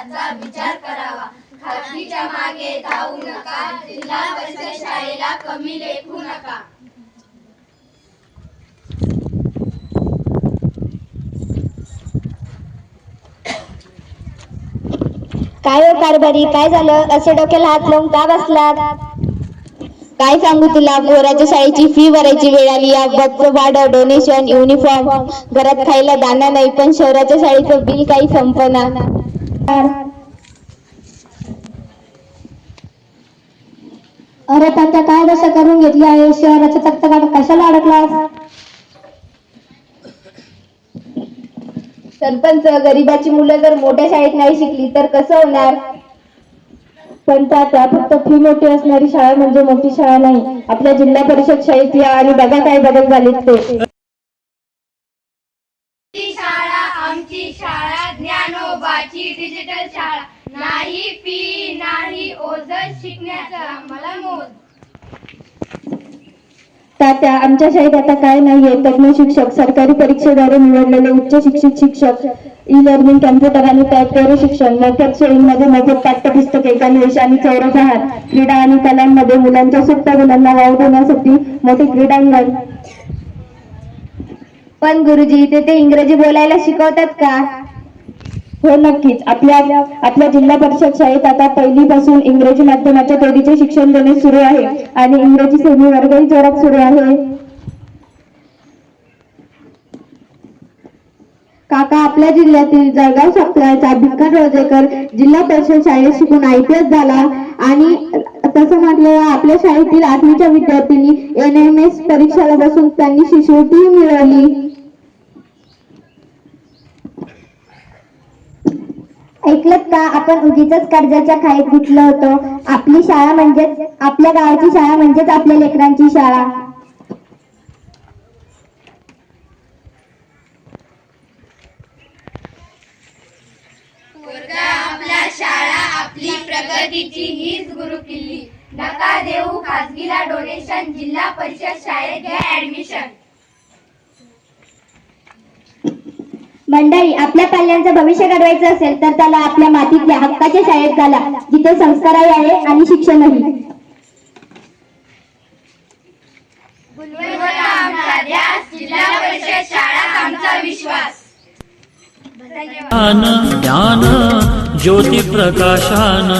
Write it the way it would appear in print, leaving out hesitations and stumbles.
भविष्याचा विचार करावा। खाजगीच्या मागे धावू नका, जिल्हा परिषद शाळेला कमी लेखू नका। काय हो कारभारी, काय झालं? असे डोक्याला हात लावून का बसलात? काय सांगू तुला, पोराच्या शाळेची फी भरायची वेळ आली। बसचं भाडं, डोनेशन, युनिफॉर्म, घरात खायला दाना नाही, पण शहराच्या शाळेचं बिल काही संपना। अरे तात्या, काय दशा करून घेतली आहे? शहराच्या तक्तगात कशाला अडकलास? सरपंच, गरीबाची मुलं जर मोठ्या शाळेत नाही शिकली तर कसं होणार? पण तात्या, फक्त फी मोठी असणारी शाळा म्हणजे मोठी शाळा नाही। आपल्या जिल्हा परिषद शाळेत या आणि बघा काय बदल झालेत ते। आमची शाळा ज्ञानोबाची डिजिटल शाळा। नाही फी नाही ओझं, शिकण्याचं आम्हाला मोज। तात्या, आमच्या शाळेत आता काय नाहीये? तज्ञ शिक्षक, सरकारी परीक्षेद्वारे निवडलेले उच्च शिक्षित शिक्षक, ई लर्निंग, कम्प्युटर आणि टॅबद्वारे शिक्षण, मोफत सोयींमध्ये मोफत पाठ्यपुस्तके, गणवेश आणि चौरसहार, क्रीडा आणि कलांमध्ये मुलांच्या सुप्त गुणांना वाव देण्यासाठी मोठे क्रीडांगण। पण गुरुजी, ते इंग्रजी बोलायला शिकवतात का? हो नक्कीच। आपल्या जिल्हा परिषद शाळेत आता पहिलीपासून इंग्रजी माध्यमाच्या तोडीचे शिक्षण देणे सुरू आहे आणि इंग्रजी सेमी वर्गही जोरात सुरू आहे। काका, आपल्या जिल्ह्यातील जळगाव सप्लायचा भिक्खर रोजेकर जिल्हा परिषद शाळेत शिकून IPS झाला आणि तसं म्हटलं, आपल्या शाळेतील 8वीच्या विद्यार्थ्यांनी NMS परीक्षेला बसून त्यांनी शिष्यवृत्ती मिळवली। ऐकलत का? आपण उगीचच कर्जाच्या खाईत गुंतलो होतो। आपली शाळा म्हणजेच, आपल्या गावाची शाळा म्हणजेच आपल्या लेकरांची शाळा। आपल्या शाळा आपली प्रगतीची हीच गुरुकिल्ली। नका देऊ खाजगीला डोनेशन, जिल्हा परिषद शाळेत घ्या ऍडमिशन। मंडळी, आपल्या पाल्यांचं भविष्य घडवायचं असेल तर त्याला आपल्या मातीतल्या हक्काच्या शाळेत घाला, जिथे संस्कारही आहे आणि शिक्षणही। गुणवत्ता आमचा ध्यास, जिल्हा परिषद शाळा आमचा विश्वास। ज्ञान ज्ञान ज्योती प्रकाशान